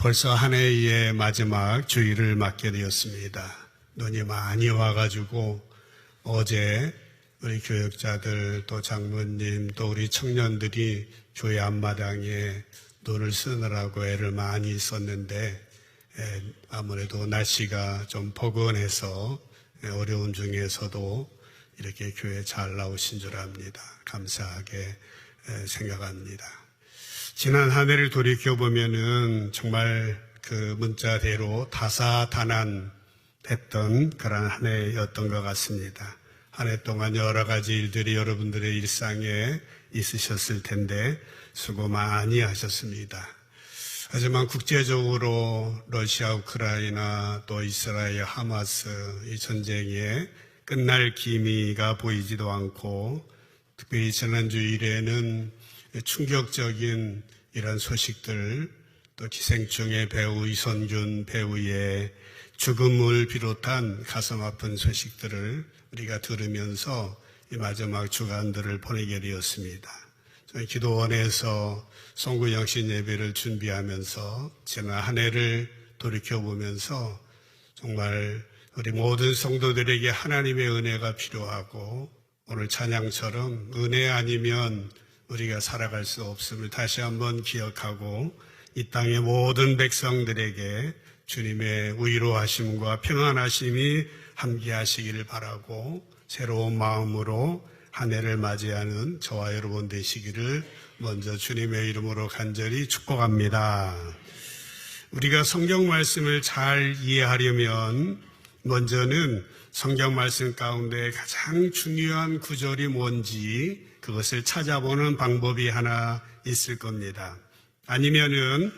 벌써 한 해의 마지막 주일을 맞게 되었습니다. 눈이 많이 와가지고 어제 우리 교역자들 또 장로님 또 우리 청년들이 교회 앞마당에 눈을 쓰느라고 애를 많이 썼는데 아무래도 날씨가 좀 포근해서 어려운 중에서도 이렇게 교회 잘 나오신 줄 압니다. 감사하게 생각합니다. 지난 한 해를 돌이켜보면은 정말 그 문자대로 다사다난했던 그런 한 해였던 것 같습니다. 한 해 동안 여러 가지 일들이 여러분들의 일상에 있으셨을 텐데 수고 많이 하셨습니다. 하지만 국제적으로 러시아, 우크라이나 또 이스라엘, 하마스 이 전쟁에 끝날 기미가 보이지도 않고 특별히 지난주 일에는 충격적인 이런 소식들 또 기생충의 배우 이선균 배우의 죽음을 비롯한 가슴 아픈 소식들을 우리가 들으면서 이 마지막 주간들을 보내게 되었습니다. 저희 기도원에서 송구영신 예배를 준비하면서 지난 한 해를 돌이켜보면서 정말 우리 모든 성도들에게 하나님의 은혜가 필요하고 오늘 찬양처럼 은혜 아니면 우리가 살아갈 수 없음을 다시 한번 기억하고 이 땅의 모든 백성들에게 주님의 위로하심과 평안하심이 함께하시기를 바라고 새로운 마음으로 한 해를 맞이하는 저와 여러분 되시기를 먼저 주님의 이름으로 간절히 축복합니다. 우리가 성경 말씀을 잘 이해하려면 먼저는 성경 말씀 가운데 가장 중요한 구절이 뭔지 그것을 찾아보는 방법이 하나 있을 겁니다. 아니면은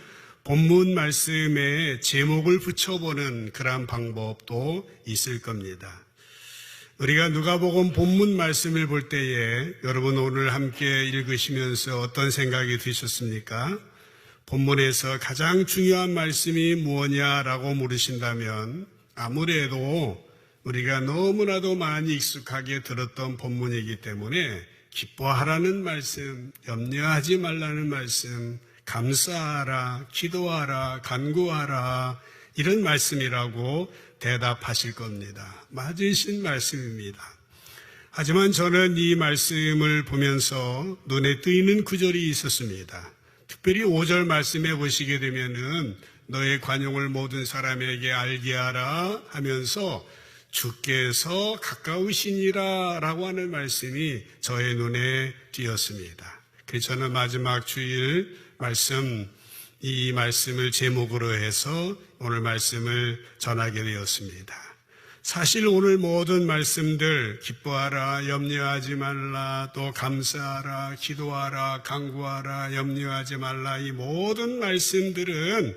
본문 말씀에 제목을 붙여보는 그런 방법도 있을 겁니다. 우리가 누가복음 본문 말씀을 볼 때에 여러분 오늘 함께 읽으시면서 어떤 생각이 드셨습니까? 본문에서 가장 중요한 말씀이 무엇냐라고 물으신다면 아무래도 우리가 너무나도 많이 익숙하게 들었던 본문이기 때문에 기뻐하라는 말씀, 염려하지 말라는 말씀, 감사하라, 기도하라, 간구하라 이런 말씀이라고 대답하실 겁니다. 맞으신 말씀입니다. 하지만 저는 이 말씀을 보면서 눈에 띄는 구절이 있었습니다. 특별히 5절 말씀에 보시게 되면은 너의 관용을 모든 사람에게 알게 하라 하면서 주께서 가까우시니라 라고 하는 말씀이 저의 눈에 띄었습니다. 그래서 저는 마지막 주일 말씀, 이 말씀을 제목으로 해서 오늘 말씀을 전하게 되었습니다. 사실 오늘 모든 말씀들 기뻐하라, 염려하지 말라, 또 감사하라, 기도하라, 간구하라, 염려하지 말라 이 모든 말씀들은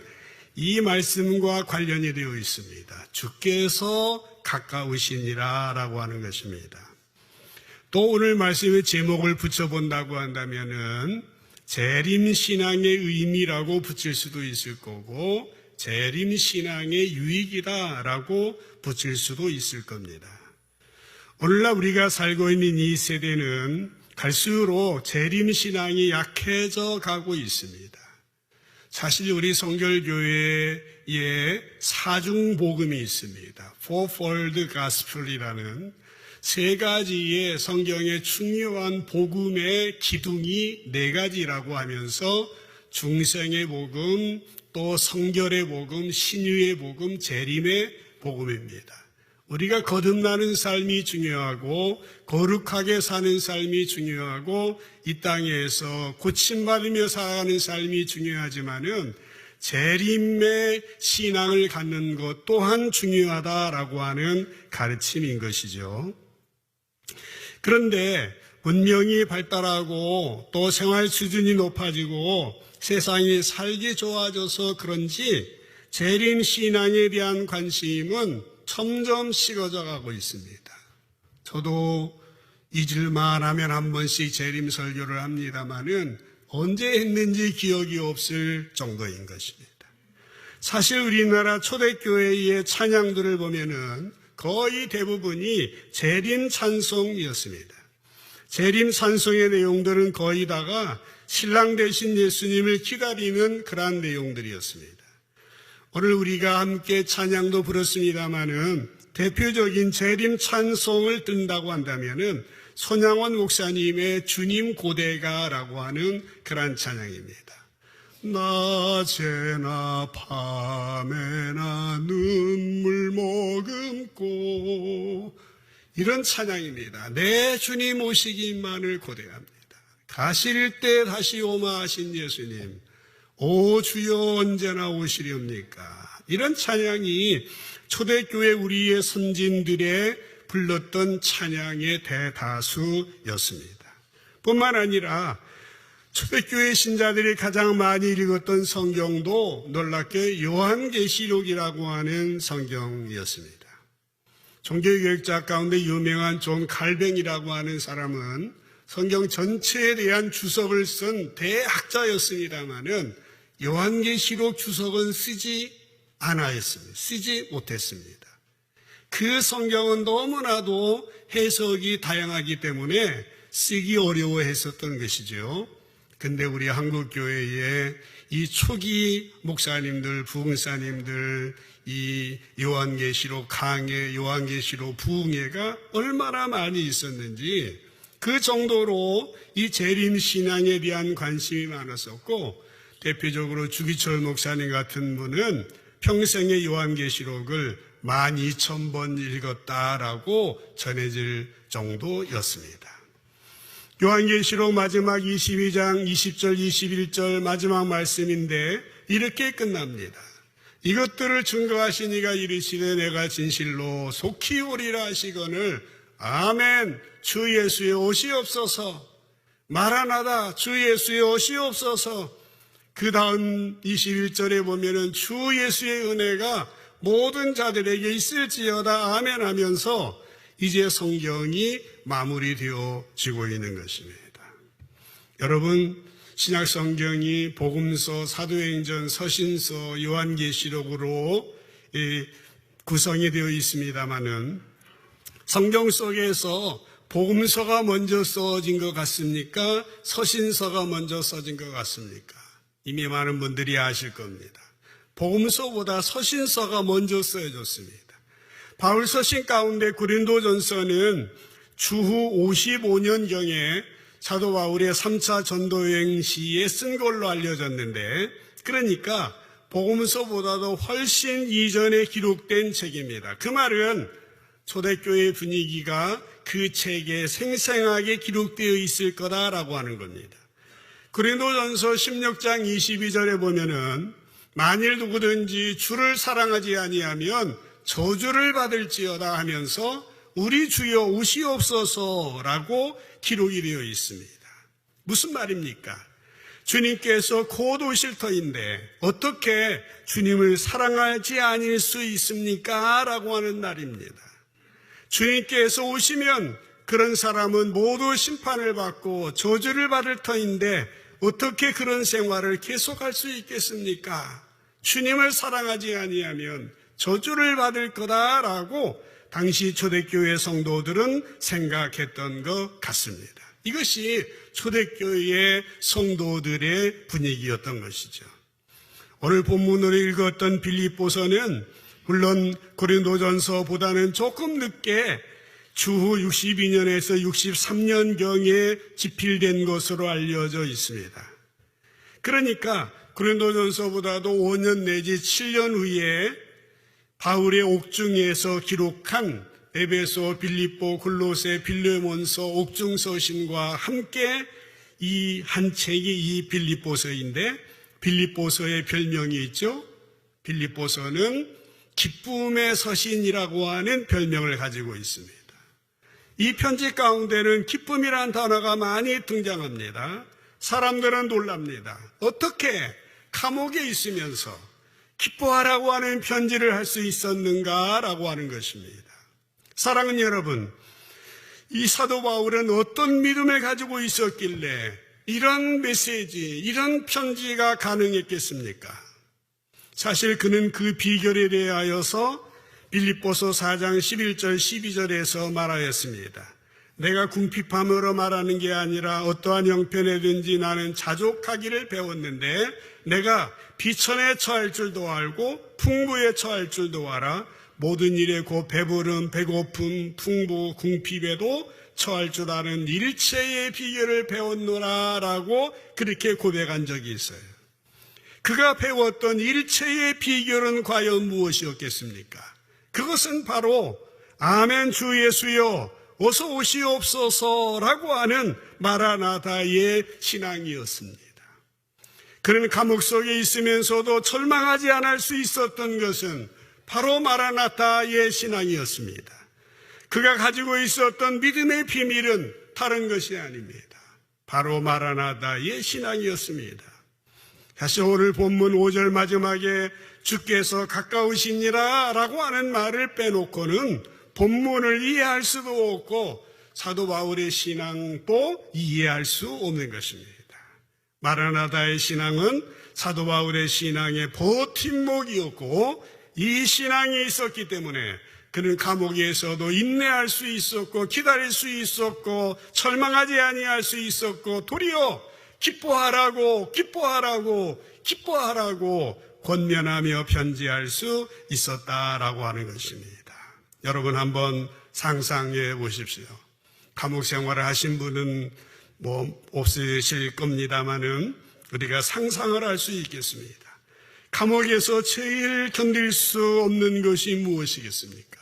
이 말씀과 관련이 되어 있습니다. 주께서 가까우시니라 라고 하는 것입니다. 또 오늘 말씀의 제목을 붙여본다고 한다면은 재림신앙의 의미라고 붙일 수도 있을 거고 재림신앙의 유익이다라고 붙일 수도 있을 겁니다. 오늘날 우리가 살고 있는 이 세대는 갈수록 재림신앙이 약해져 가고 있습니다. 사실 우리 성결교회에 사중복음이 있습니다. Fourfold Gospel이라는 세 가지의 성경의 중요한 복음의 기둥이 네 가지라고 하면서 중생의 복음, 또 성결의 복음, 신유의 복음, 재림의 복음입니다. 우리가 거듭나는 삶이 중요하고 거룩하게 사는 삶이 중요하고 이 땅에서 고침받으며 살아가는 삶이 중요하지만은 재림의 신앙을 갖는 것 또한 중요하다라고 하는 가르침인 것이죠. 그런데 문명이 발달하고 또 생활 수준이 높아지고 세상이 살기 좋아져서 그런지 재림 신앙에 대한 관심은 점점 식어져 가고 있습니다. 저도 잊을만 하면 한 번씩 재림 설교를 합니다마는 언제 했는지 기억이 없을 정도인 것입니다. 사실 우리나라 초대교회의 찬양들을 보면은 거의 대부분이 재림 찬송이었습니다. 재림 찬송의 내용들은 거의 다가 신랑 되신 예수님을 기다리는 그러한 내용들이었습니다. 오늘 우리가 함께 찬양도 부르습니다마는 대표적인 재림 찬송을 든다고 한다면은 손양원 목사님의 주님 고대가라고 하는 그런 찬양입니다. 낮에나 밤에나 눈물 머금고, 이런 찬양입니다. 내 주님 오시기만을 고대합니다. 가실 때 다시 오마 하신 예수님, 오 주여 언제나 오시렵니까? 이런 찬양이 초대교회 우리의 선진들의 불렀던 찬양의 대다수였습니다. 뿐만 아니라 초대교회 신자들이 가장 많이 읽었던 성경도 놀랍게 요한계시록이라고 하는 성경이었습니다. 종교교역자 가운데 유명한 존 칼뱅이라고 하는 사람은 성경 전체에 대한 주석을 쓴 대학자였습니다마는 요한계시록 주석은 쓰지 않았습니다. 쓰지 못했습니다. 그 성경은 너무나도 해석이 다양하기 때문에 쓰기 어려워했었던 것이죠. 근데 우리 한국교회에 이 초기 목사님들, 부흥사님들, 이 요한계시록 강해, 요한계시록 부흥회가 얼마나 많이 있었는지 그 정도로 이 재림신앙에 대한 관심이 많았었고, 대표적으로 주기철 목사님 같은 분은 평생의 요한계시록을 12,000번 읽었다라고 전해질 정도였습니다. 요한계시록 마지막 22장 20절 21절 마지막 말씀인데 이렇게 끝납니다. 이것들을 증거하신 이가 이르시되 내가 진실로 속히 오리라 하시거늘 아멘. 주 예수의 오시옵소서. 마라나다. 주 예수의 오시옵소서. 그 다음 21절에 보면은 주 예수의 은혜가 모든 자들에게 있을지어다 아멘 하면서 이제 성경이 마무리되어지고 있는 것입니다. 여러분, 신약 성경이 복음서, 사도행전, 서신서, 요한계시록으로 구성이 되어 있습니다마는 성경 속에서 복음서가 먼저 써진 것 같습니까? 서신서가 먼저 써진 것 같습니까? 이미 많은 분들이 아실 겁니다. 복음서보다 서신서가 먼저 쓰여졌습니다. 바울 서신 가운데 고린도전서는 주후 55년경에 사도 바울의 3차 전도여행 시에 쓴 걸로 알려졌는데, 그러니까 복음서보다도 훨씬 이전에 기록된 책입니다. 그 말은 초대교회 분위기가 그 책에 생생하게 기록되어 있을 거다라고 하는 겁니다. 고린도전서 16장 22절에 보면은 만일 누구든지 주를 사랑하지 아니하면 저주를 받을지어다 하면서 우리 주여 오시옵소서라고 기록이 되어 있습니다. 무슨 말입니까? 주님께서 곧 오실 터인데 어떻게 주님을 사랑하지 않을 수 있습니까? 라고 하는 말입니다. 주님께서 오시면 그런 사람은 모두 심판을 받고 저주를 받을 터인데 어떻게 그런 생활을 계속할 수 있겠습니까? 주님을 사랑하지 아니하면 저주를 받을 거다라고 당시 초대교회 성도들은 생각했던 것 같습니다. 이것이 초대교회 성도들의 분위기였던 것이죠. 오늘 본문으로 읽었던 빌립보서는 물론 고린도전서보다는 조금 늦게 주후 62년에서 63년경에 집필된 것으로 알려져 있습니다. 그러니까 고린도전서보다도 5년 내지 7년 후에 바울의 옥중에서 기록한 에베소, 빌립보, 골로새, 빌레몬서, 옥중서신과 함께 이 한 책이 이 빌립보서인데, 빌립보서의 별명이 있죠. 빌립보서는 기쁨의 서신이라고 하는 별명을 가지고 있습니다. 이 편지 가운데는 기쁨이라는 단어가 많이 등장합니다. 사람들은 놀랍니다. 어떻게 감옥에 있으면서 기뻐하라고 하는 편지를 할 수 있었는가라고 하는 것입니다. 사랑하는 여러분, 이 사도 바울은 어떤 믿음을 가지고 있었길래 이런 메시지, 이런 편지가 가능했겠습니까? 사실 그는 그 비결에 대하여서 빌립보서 4장 11절 12절에서 말하였습니다. 내가 궁핍함으로 말하는 게 아니라 어떠한 형편에든지 나는 자족하기를 배웠는데 내가 비천에 처할 줄도 알고 풍부에 처할 줄도 알아 모든 일에 곧 배부름, 배고픔, 풍부, 궁핍에도 처할 줄 아는 일체의 비결을 배웠노라 라고 그렇게 고백한 적이 있어요. 그가 배웠던 일체의 비결은 과연 무엇이었겠습니까? 그것은 바로 아멘 주 예수여 어서 오시옵소서라고 하는 마라나다의 신앙이었습니다. 그는 감옥 속에 있으면서도 절망하지 않을 수 있었던 것은 바로 마라나다의 신앙이었습니다. 그가 가지고 있었던 믿음의 비밀은 다른 것이 아닙니다. 바로 마라나다의 신앙이었습니다. 다시 오늘 본문 5절 마지막에 주께서 가까우시니라 라고 하는 말을 빼놓고는 본문을 이해할 수도 없고 사도 바울의 신앙도 이해할 수 없는 것입니다. 마라나다의 신앙은 사도 바울의 신앙의 버팀목이었고 이 신앙이 있었기 때문에 그는 감옥에서도 인내할 수 있었고 기다릴 수 있었고 절망하지 아니할 수 있었고 도리어 기뻐하라고 권면하며 편지할 수 있었다라고 하는 것입니다. 여러분 한번 상상해 보십시오. 감옥 생활을 하신 분은 없으실 겁니다만은 우리가 상상을 할 수 있겠습니다. 감옥에서 제일 견딜 수 없는 것이 무엇이겠습니까?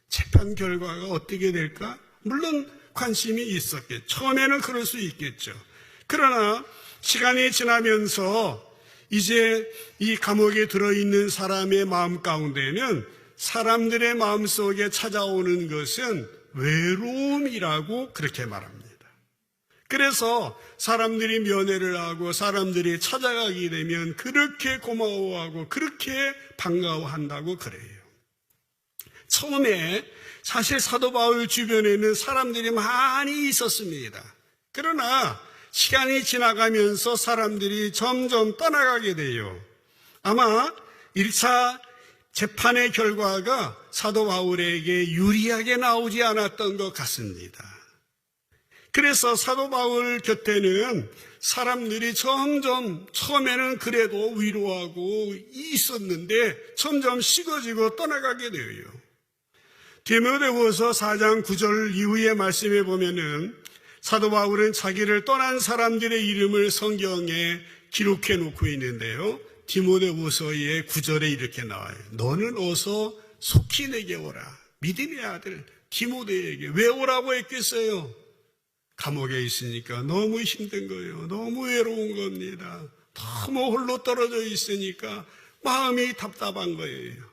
재판 결과가 어떻게 될까? 물론 관심이 있었겠죠. 처음에는 그럴 수 있겠죠. 그러나 시간이 지나면서 이제 이 감옥에 들어있는 사람의 마음 가운데는 사람들의 마음속에 찾아오는 것은 외로움이라고 그렇게 말합니다. 그래서 사람들이 면회를 하고 사람들이 찾아가게 되면 그렇게 고마워하고 그렇게 반가워한다고 그래요. 처음에 사실 사도 바울 주변에는 사람들이 많이 있었습니다. 그러나 시간이 지나가면서 사람들이 점점 떠나가게 돼요. 아마 1차 재판의 결과가 사도 바울에게 유리하게 나오지 않았던 것 같습니다. 그래서 사도 바울 곁에는 사람들이 점점 처음에는 그래도 위로하고 있었는데 점점 식어지고 떠나가게 돼요. 디모데후서 4장 9절 이후의 말씀에 보면은 사도 바울은 자기를 떠난 사람들의 이름을 성경에 기록해 놓고 있는데요. 디모데후서의 9절에 이렇게 나와요. 너는 어서 속히 내게 오라. 믿음의 아들 디모데에게 왜 오라고 했겠어요? 감옥에 있으니까 너무 힘든 거예요. 너무 외로운 겁니다. 너무 홀로 떨어져 있으니까 마음이 답답한 거예요.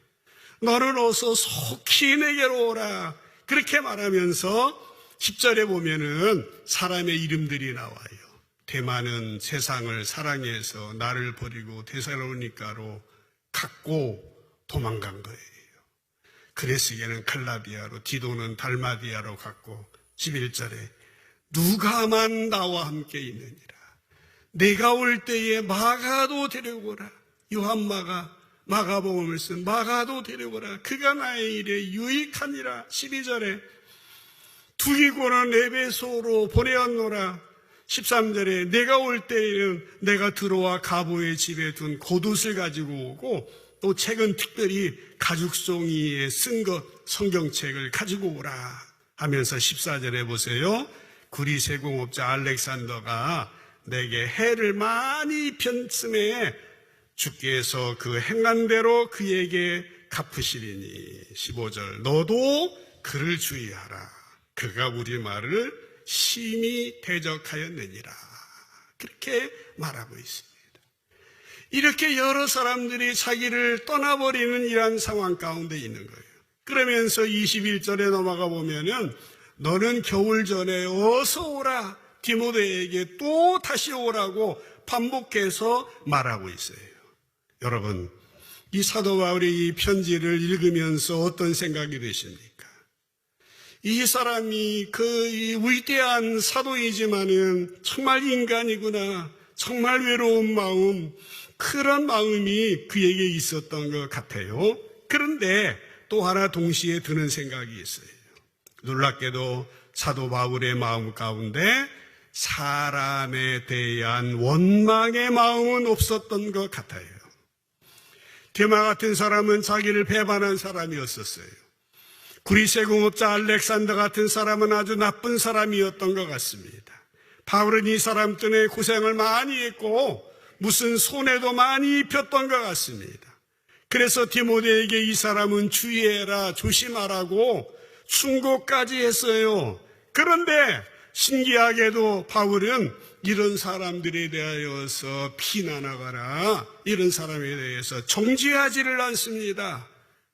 너는 어서 속히 내게로 오라. 그렇게 말하면서 10절에 보면은 사람의 이름들이 나와요. 대만은 세상을 사랑해서 나를 버리고 데살로니가로 갔고 도망간 거예요. 그레스게는 칼라디아로, 디도는 달마디아로 갔고 11절에 누가만 나와 함께 있느니라. 내가 올 때에 마가도 데려오라. 마가복음을 쓴 마가도 데려오라. 그가 나의 일에 유익하니라. 12절에 두기고는 에베소로 보내었노라. 13절에 내가 올 때에는 내가 들어와 가보의 집에 둔 겉옷을 가지고 오고 또 책은 특별히 가죽송이에 쓴 것 성경책을 가지고 오라 하면서 14절에 보세요. 구리 세공업자 알렉산더가 내게 해를 많이 편씀에 주께서 그 행한 대로 그에게 갚으시리니 15절 너도 그를 주의하라. 그가 우리 말을 심히 대적하였느니라. 그렇게 말하고 있습니다. 이렇게 여러 사람들이 자기를 떠나버리는 이러한 상황 가운데 있는 거예요. 그러면서 21절에 넘어가 보면은 너는 겨울 전에 어서 오라. 디모데에게 또 다시 오라고 반복해서 말하고 있어요. 여러분, 이 사도 바울의 이 편지를 읽으면서 어떤 생각이 드십니까? 이 사람이 이 위대한 사도이지만은 정말 인간이구나. 정말 외로운 마음, 그런 마음이 그에게 있었던 것 같아요. 그런데 또 하나 동시에 드는 생각이 있어요. 놀랍게도 사도 바울의 마음 가운데 사람에 대한 원망의 마음은 없었던 것 같아요. 데마 같은 사람은 자기를 배반한 사람이었었어요. 그리스의 공업자 알렉산더 같은 사람은 아주 나쁜 사람이었던 것 같습니다. 바울은 이 사람 때문에 고생을 많이 했고 무슨 손해도 많이 입혔던 것 같습니다. 그래서 디모데에게 이 사람은 주의해라, 조심하라고 충고까지 했어요. 그런데 신기하게도 바울은 이런 사람들에 대하여서 비난하거나 이런 사람에 대해서 정죄하지를 않습니다.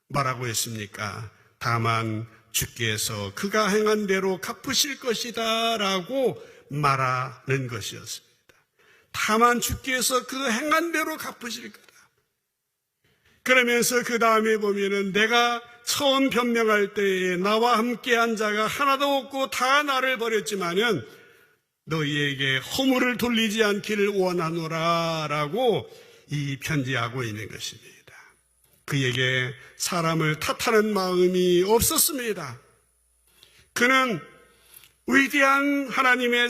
뭐라고 했습니까? 다만 주께서 그가 행한 대로 갚으실 것이다 라고 말하는 것이었습니다. 다만 주께서 그 행한 대로 갚으실 거다. 그러면서 그 다음에 보면은 내가 처음 변명할 때에 나와 함께한 자가 하나도 없고 다 나를 버렸지만은 너희에게 허물을 돌리지 않기를 원하노라 라고 이 편지하고 있는 것입니다. 그에게 사람을 탓하는 마음이 없었습니다. 그는 위대한 하나님의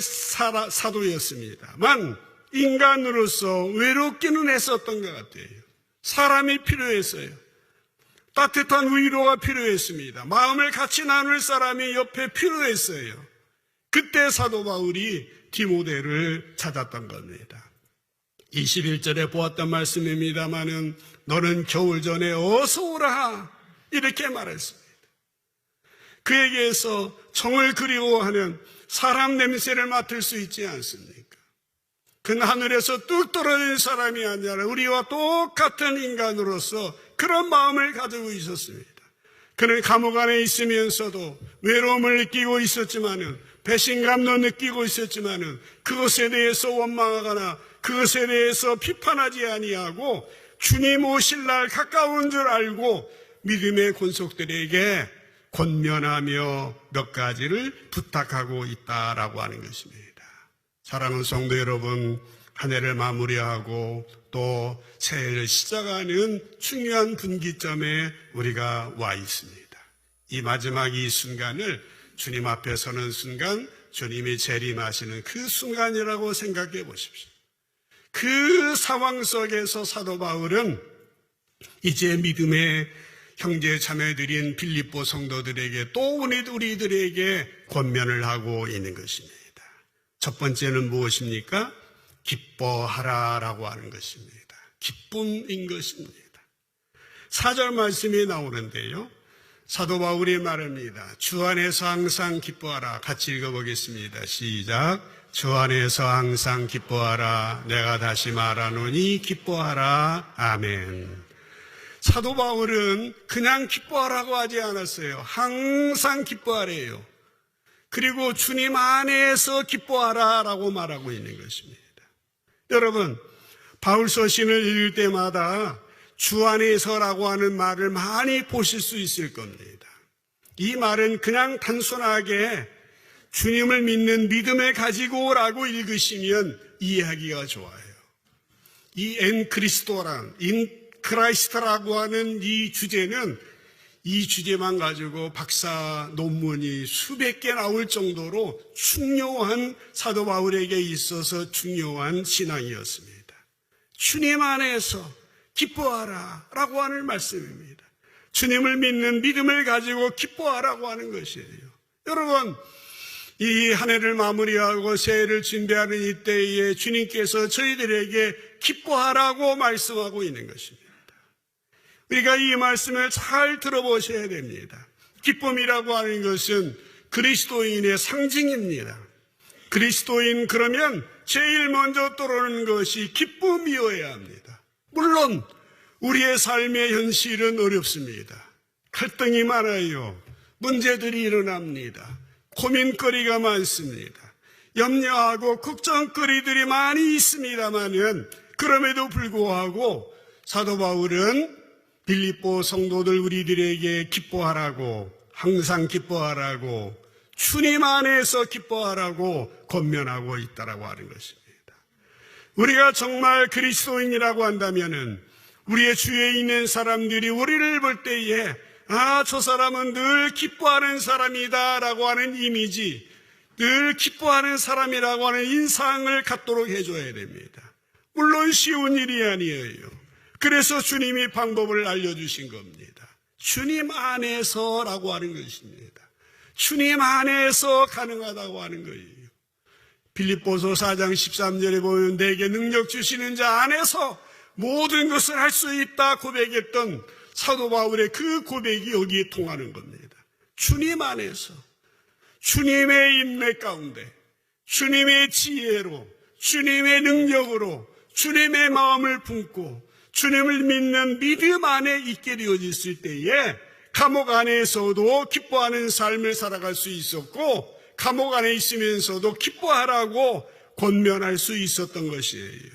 사도였습니다만 인간으로서 외롭기는 했었던 것 같아요. 사람이 필요했어요. 따뜻한 위로가 필요했습니다. 마음을 같이 나눌 사람이 옆에 필요했어요. 그때 사도 바울이 디모데를 찾았던 겁니다. 21절에 보았던 말씀입니다마는 너는 겨울 전에 어서 오라 이렇게 말했습니다. 그에게서 정을 그리워하는 사람 냄새를 맡을 수 있지 않습니까? 그는 하늘에서 뚝 떨어진 사람이 아니라 우리와 똑같은 인간으로서 그런 마음을 가지고 있었습니다. 그는 감옥 안에 있으면서도 외로움을 느끼고 있었지만은 배신감도 느끼고 있었지만은 그것에 대해서 원망하거나 그것에 대해서 비판하지 아니하고 주님 오실 날 가까운 줄 알고 믿음의 권속들에게 권면하며 몇 가지를 부탁하고 있다라고 하는 것입니다. 사랑하는 성도 여러분, 한 해를 마무리하고 또 새해를 시작하는 중요한 분기점에 우리가 와 있습니다. 이 마지막 이 순간을 주님 앞에 서는 순간, 주님이 재림하시는 그 순간이라고 생각해 보십시오. 그 상황 속에서 사도 바울은 이제 믿음의 형제 자매들인 빌립보 성도들에게 또 우리들에게 권면을 하고 있는 것입니다. 첫 번째는 무엇입니까? 기뻐하라라고 하는 것입니다. 기쁨인 것입니다. 4절 말씀이 나오는데요. 사도 바울이 말합니다. 주 안에서 항상 기뻐하라. 같이 읽어보겠습니다. 시작. 주 안에서 항상 기뻐하라. 내가 다시 말하노니 기뻐하라. 아멘. 사도 바울은 그냥 기뻐하라고 하지 않았어요. 항상 기뻐하래요. 그리고 주님 안에서 기뻐하라라고 말하고 있는 것입니다. 여러분, 바울 서신을 읽을 때마다 주 안에서라고 하는 말을 많이 보실 수 있을 겁니다. 이 말은 그냥 단순하게 주님을 믿는 믿음을 가지고라고 읽으시면 이해하기가 좋아요. 이 엔크리스토란, 인크라이스트라고 하는 이 주제는 이 주제만 가지고 박사 논문이 수백 개 나올 정도로 중요한 사도 바울에게 있어서 중요한 신앙이었습니다. 주님 안에서 기뻐하라 라고 하는 말씀입니다. 주님을 믿는 믿음을 가지고 기뻐하라고 하는 것이에요. 여러분, 이 한 해를 마무리하고 새해를 준비하는 이때에 주님께서 저희들에게 기뻐하라고 말씀하고 있는 것입니다. 우리가 이 말씀을 잘 들어보셔야 됩니다. 기쁨이라고 하는 것은 그리스도인의 상징입니다. 그리스도인 그러면 제일 먼저 떠오르는 것이 기쁨이어야 합니다. 물론 우리의 삶의 현실은 어렵습니다. 갈등이 많아요. 문제들이 일어납니다. 고민거리가 많습니다. 염려하고 걱정거리들이 많이 있습니다만은 그럼에도 불구하고 사도 바울은 빌립보 성도들 우리들에게 기뻐하라고, 항상 기뻐하라고, 주님 안에서 기뻐하라고 권면하고 있다라고 하는 것입니다. 우리가 정말 그리스도인이라고 한다면은 우리의 주위에 있는 사람들이 우리를 볼 때에 저 사람은 늘 기뻐하는 사람이다 라고 하는 이미지, 늘 기뻐하는 사람이라고 하는 인상을 갖도록 해줘야 됩니다. 물론 쉬운 일이 아니에요. 그래서 주님이 방법을 알려주신 겁니다. 주님 안에서라고 하는 것입니다. 주님 안에서 가능하다고 하는 거예요. 빌립보서 4장 13절에 보면 내게 능력 주시는 자 안에서 모든 것을 할 수 있다 고백했던 사도 바울의 그 고백이 여기에 통하는 겁니다. 주님 안에서, 주님의 인맥 가운데, 주님의 지혜로, 주님의 능력으로, 주님의 마음을 품고 주님을 믿는 믿음 안에 있게 되어졌을 때에 감옥 안에서도 기뻐하는 삶을 살아갈 수 있었고, 감옥 안에 있으면서도 기뻐하라고 권면할 수 있었던 것이에요.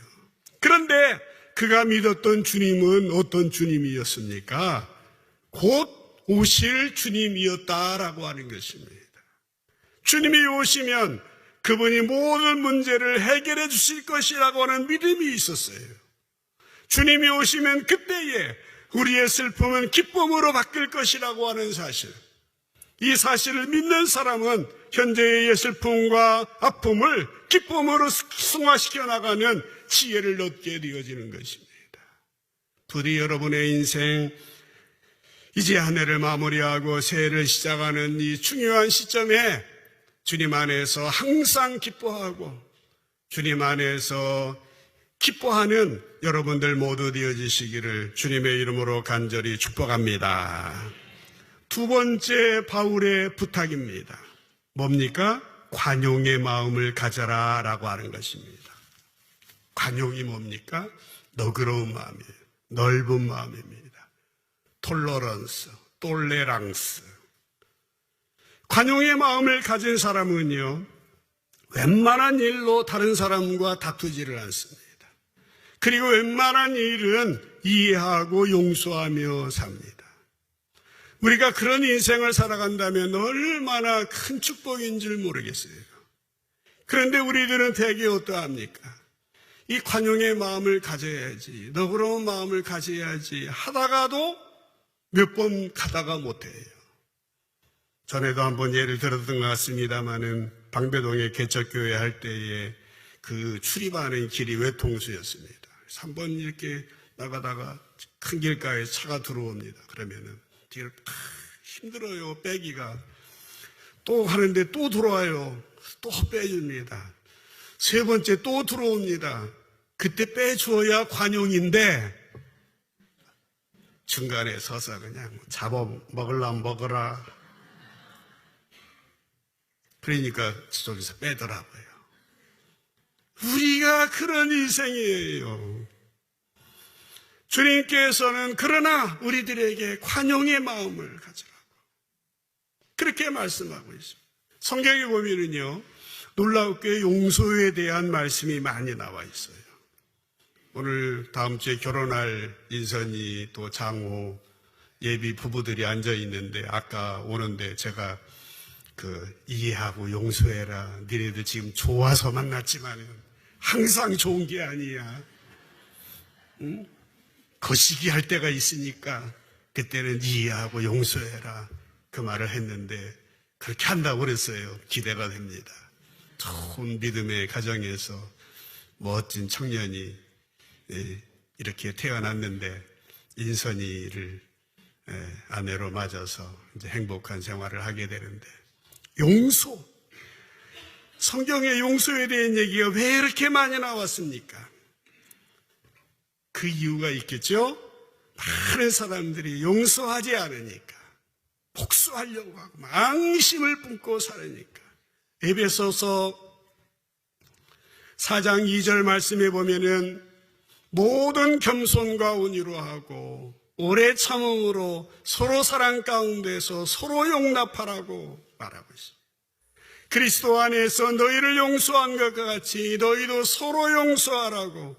그런데 그가 믿었던 주님은 어떤 주님이었습니까? 곧 오실 주님이었다라고 하는 것입니다. 주님이 오시면 그분이 모든 문제를 해결해 주실 것이라고 하는 믿음이 있었어요. 주님이 오시면 그때에 우리의 슬픔은 기쁨으로 바뀔 것이라고 하는 사실, 이 사실을 믿는 사람은 현재의 슬픔과 아픔을 기쁨으로 승화시켜 나가는 지혜를 얻게 되어지는 것입니다. 부디 여러분의 인생 이제 한 해를 마무리하고 새해를 시작하는 이 중요한 시점에 주님 안에서 항상 기뻐하고 주님 안에서 기뻐하는 여러분들 모두 되어지시기를 주님의 이름으로 간절히 축복합니다. 두 번째 바울의 부탁입니다. 뭡니까? 관용의 마음을 가져라 라고 하는 것입니다. 관용이 뭡니까? 너그러운 마음이에요. 넓은 마음입니다. 톨러런스, 톨레랑스. 관용의 마음을 가진 사람은요, 웬만한 일로 다른 사람과 다투지를 않습니다. 그리고 웬만한 일은 이해하고 용서하며 삽니다. 우리가 그런 인생을 살아간다면 얼마나 큰 축복인 줄 모르겠어요. 그런데 우리들은 대개 어떠합니까? 이 관용의 마음을 가져야지, 너그러운 마음을 가져야지 하다가도 몇 번 가다가 못해요. 전에도 한번 예를 들었던 것 같습니다마는 방배동에 개척교회 할 때에 그 출입하는 길이 외통수였습니다. 그래서 한번 이렇게 나가다가 큰 길가에 차가 들어옵니다. 그러면은 뒤를 힘들어요. 빼기가. 또 하는데 또 들어와요. 또 빼줍니다. 세 번째 또 들어옵니다. 그때 빼줘야 관용인데 중간에 서서 그냥 잡아먹으려면 먹어라. 그러니까 저쪽에서 빼더라고요. 우리가 그런 인생이에요. 주님께서는 그러나 우리들에게 관용의 마음을 가지라고 그렇게 말씀하고 있습니다. 성경에 보면은요, 놀랍게 용서에 대한 말씀이 많이 나와 있어요. 오늘 다음 주에 결혼할 인선이 또 장호 예비 부부들이 앉아 있는데 아까 오는데 제가 이해하고 용서해라. 니네들 지금 좋아서 만났지만 항상 좋은 게 아니야. 응? 거시기 할 때가 있으니까 그때는 이해하고 용서해라. 그 말을 했는데 그렇게 한다고 그랬어요. 기대가 됩니다. 좋은 믿음의 가정에서 멋진 청년이 이렇게 태어났는데 인선이를 아내로 맞아서 이제 행복한 생활을 하게 되는데 용서, 성경의 용서에 대한 얘기가 왜 이렇게 많이 나왔습니까? 그 이유가 있겠죠? 많은 사람들이 용서하지 않으니까, 복수하려고 하고 앙심을 품고 살으니까. 에베소서 4장 2절 말씀에 보면은 모든 겸손과 온유로 하고 오래 참음으로 서로 사랑 가운데서 서로 용납하라고 말하고 있습니다. 그리스도 안에서 너희를 용서한 것과 같이 너희도 서로 용서하라고.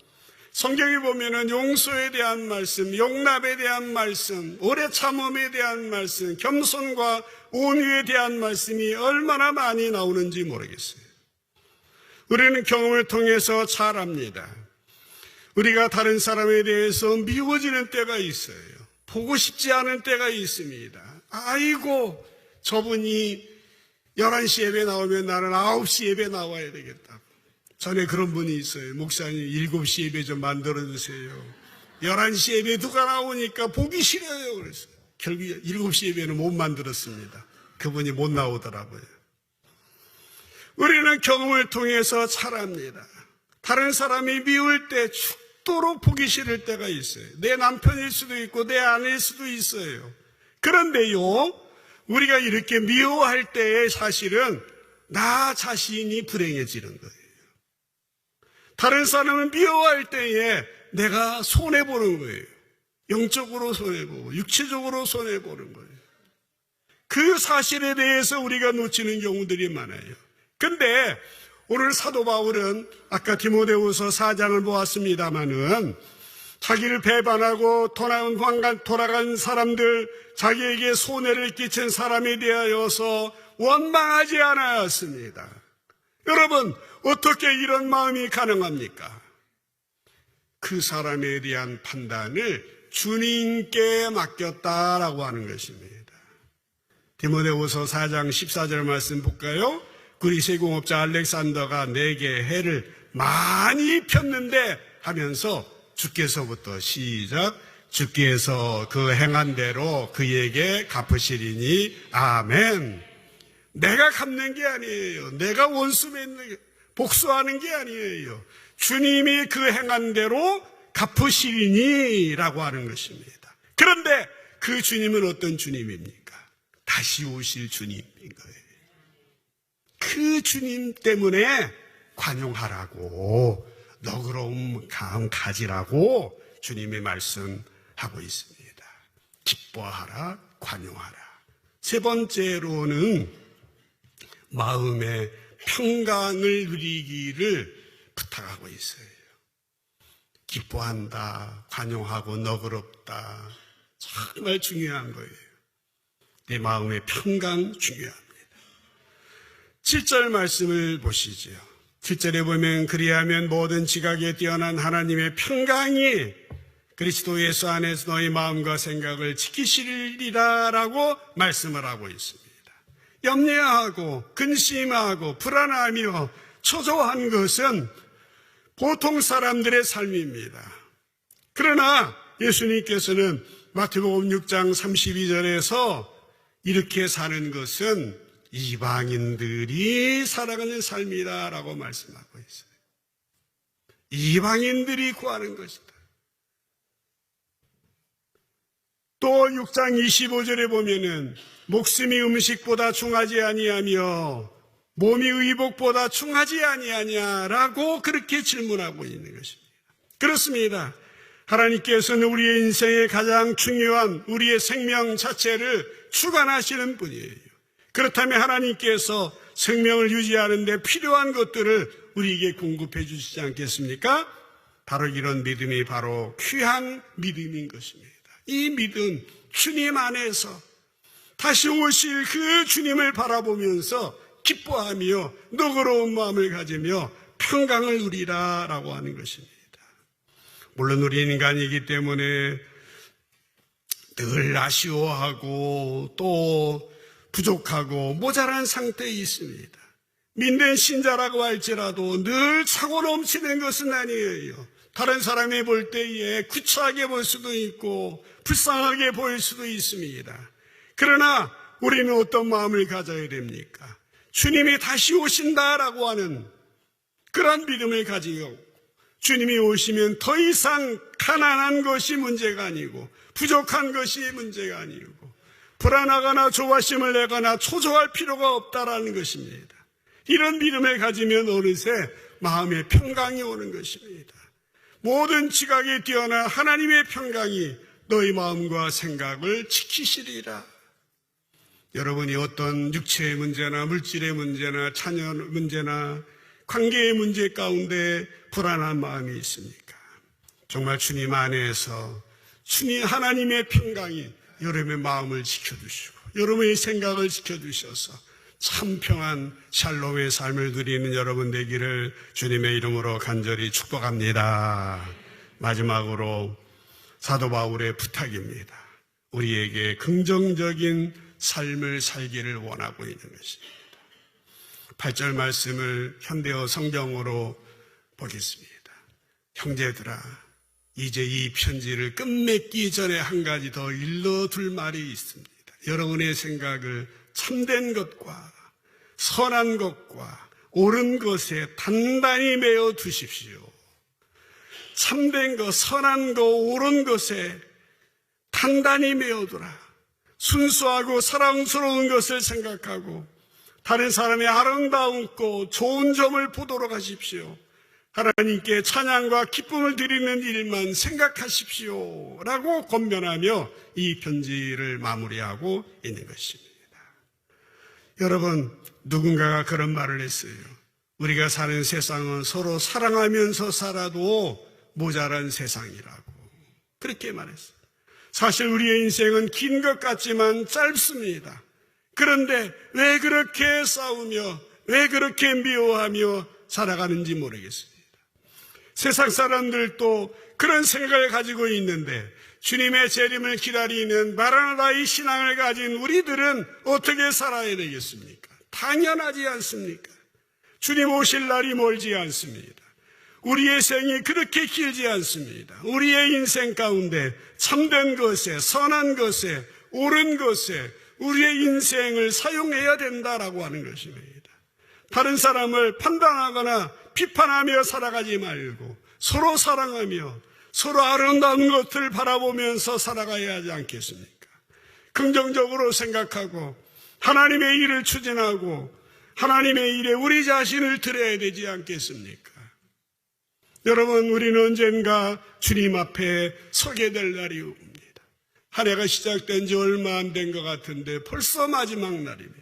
성경에 보면은 용서에 대한 말씀, 용납에 대한 말씀, 오래 참음에 대한 말씀, 겸손과 온유에 대한 말씀이 얼마나 많이 나오는지 모르겠어요. 우리는 경험을 통해서 잘 압니다. 우리가 다른 사람에 대해서 미워지는 때가 있어요. 보고 싶지 않은 때가 있습니다. 아이고, 저분이 11시 예배 나오면 나는 9시 예배 나와야 되겠다고. 전에 그런 분이 있어요. 목사님 7시 예배 좀 만들어 주세요. 11시 예배 누가 나오니까 보기 싫어요. 그래서 결국 7시 예배는 못 만들었습니다. 그분이 못 나오더라고요. 우리는 경험을 통해서 자랍니다. 다른 사람이 미울 때 죽도록 보기 싫을 때가 있어요. 내 남편일 수도 있고 내 아내일 수도 있어요. 그런데요, 우리가 이렇게 미워할 때에 사실은 나 자신이 불행해지는 거예요. 다른 사람을 미워할 때에 내가 손해보는 거예요. 영적으로 손해보고 육체적으로 손해보는 거예요. 그 사실에 대해서 우리가 놓치는 경우들이 많아요. 근데 오늘 사도 바울은 아까 디모데후서 4장을 보았습니다마는 자기를 배반하고 돌아간 사람들, 자기에게 손해를 끼친 사람에 대하여서 원망하지 않았습니다. 여러분, 어떻게 이런 마음이 가능합니까? 그 사람에 대한 판단을 주님께 맡겼다라고 하는 것입니다. 디모데후서 4장 14절 말씀 볼까요? 그리스 공업자 알렉산더가 내게 해를 많이 폈는데 하면서 주께서부터 시작, 주께서 그 행한 대로 그에게 갚으시리니 아멘. 내가 갚는 게 아니에요. 내가 원수 맺는 복수하는 게 아니에요. 주님이 그 행한 대로 갚으시리니 라고 하는 것입니다. 그런데 그 주님은 어떤 주님입니까? 다시 오실 주님인 거예요. 그 주님 때문에 관용하라고, 너그러움 가음 가지라고 주님이 말씀하고 있습니다. 기뻐하라, 관용하라. 세 번째로는 마음의 평강을 누리기를 부탁하고 있어요. 기뻐한다, 관용하고 너그럽다. 정말 중요한 거예요. 내 마음의 평강 중요합니다. 7절 말씀을 보시죠. 7절에 보면 그리하면 모든 지각에 뛰어난 하나님의 평강이 그리스도 예수 안에서 너희 마음과 생각을 지키시리라 라고 말씀을 하고 있습니다. 염려하고 근심하고 불안하며 초조한 것은 보통 사람들의 삶입니다. 그러나 예수님께서는 마태복음 6장 32절에서 이렇게 사는 것은 이방인들이 살아가는 삶이다라고 말씀하고 있어요. 이방인들이 구하는 것이다. 또 6장 25절에 보면은 목숨이 음식보다 중하지 아니하며 몸이 의복보다 중하지 아니하냐라고 그렇게 질문하고 있는 것입니다. 그렇습니다. 하나님께서는 우리의 인생의 가장 중요한 우리의 생명 자체를 주관하시는 분이에요. 그렇다면 하나님께서 생명을 유지하는 데 필요한 것들을 우리에게 공급해 주시지 않겠습니까? 바로 이런 믿음이 바로 귀한 믿음인 것입니다. 이 믿음, 주님 안에서 다시 오실 그 주님을 바라보면서 기뻐하며 너그러운 마음을 가지며 평강을 누리라라고 하는 것입니다. 물론 우리 인간이기 때문에 늘 아쉬워하고 또 부족하고 모자란 상태에 있습니다. 믿는 신자라고 할지라도 늘 차고 넘치는 것은 아니에요. 다른 사람이 볼 때에 구차하게 볼 수도 있고 불쌍하게 보일 수도 있습니다. 그러나 우리는 어떤 마음을 가져야 됩니까? 주님이 다시 오신다라고 하는 그런 믿음을 가지고 주님이 오시면 더 이상 가난한 것이 문제가 아니고 부족한 것이 문제가 아니고 불안하거나 조바심을 내거나 초조할 필요가 없다라는 것입니다. 이런 믿음을 가지면 어느새 마음의 평강이 오는 것입니다. 모든 지각에 뛰어난 하나님의 평강이 너희 마음과 생각을 지키시리라. 여러분이 어떤 육체의 문제나 물질의 문제나 자녀 문제나 관계의 문제 가운데 불안한 마음이 있습니까? 정말 주님 안에서 주님 하나님의 평강이 여러분의 마음을 지켜주시고 여러분의 생각을 지켜주셔서 참 평안 샬롬의 삶을 누리는 여러분 되기를 주님의 이름으로 간절히 축복합니다. 마지막으로 사도 바울의 부탁입니다. 우리에게 긍정적인 삶을 살기를 원하고 있는 것입니다. 8절 말씀을 현대어 성경으로 보겠습니다. 형제들아, 이제 이 편지를 끝맺기 전에 한 가지 더 일러둘 말이 있습니다. 여러분의 생각을 참된 것과 선한 것과 옳은 것에 단단히 메어 두십시오. 참된 것, 선한 것, 옳은 것에 단단히 메어두라. 순수하고 사랑스러운 것을 생각하고 다른 사람의 아름다움고 좋은 점을 보도록 하십시오. 하나님께 찬양과 기쁨을 드리는 일만 생각하십시오 라고 권면하며 이 편지를 마무리하고 있는 것입니다. 여러분, 누군가가 그런 말을 했어요. 우리가 사는 세상은 서로 사랑하면서 살아도 모자란 세상이라고 그렇게 말했어요. 사실 우리의 인생은 긴 것 같지만 짧습니다. 그런데 왜 그렇게 싸우며 왜 그렇게 미워하며 살아가는지 모르겠습니다. 세상 사람들도 그런 생각을 가지고 있는데 주님의 재림을 기다리는 마라나다의 신앙을 가진 우리들은 어떻게 살아야 되겠습니까? 당연하지 않습니까? 주님 오실 날이 멀지 않습니다. 우리의 생이 그렇게 길지 않습니다. 우리의 인생 가운데 참된 것에, 선한 것에, 옳은 것에 우리의 인생을 사용해야 된다라고 하는 것입니다. 다른 사람을 판단하거나 비판하며 살아가지 말고 서로 사랑하며 서로 아름다운 것을 바라보면서 살아가야 하지 않겠습니까? 긍정적으로 생각하고 하나님의 일을 추진하고 하나님의 일에 우리 자신을 드려야 되지 않겠습니까? 여러분, 우리는 언젠가 주님 앞에 서게 될 날이 옵니다. 한 해가 시작된 지 얼마 안 된 것 같은데 벌써 마지막 날입니다.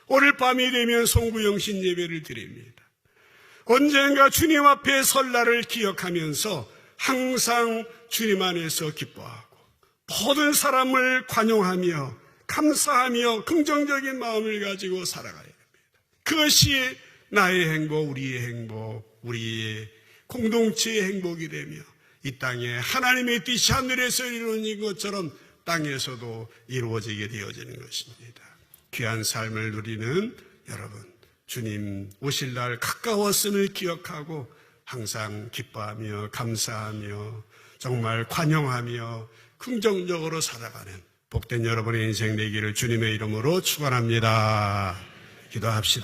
오늘 밤이 되면 송구영신 예배를 드립니다. 언젠가 주님 앞에 설 날을 기억하면서 항상 주님 안에서 기뻐하고 모든 사람을 관용하며 감사하며 긍정적인 마음을 가지고 살아가야 됩니다. 그것이 나의 행복, 우리의 행복, 우리의 공동체의 행복이 되며 이 땅에 하나님의 뜻이 하늘에서 이루어진 것처럼 땅에서도 이루어지게 되어지는 것입니다. 귀한 삶을 누리는 여러분, 주님 오실 날 가까웠음을 기억하고 항상 기뻐하며 감사하며 정말 관용하며 긍정적으로 살아가는 복된 여러분의 인생 되기를 주님의 이름으로 축원합니다. 기도합시다.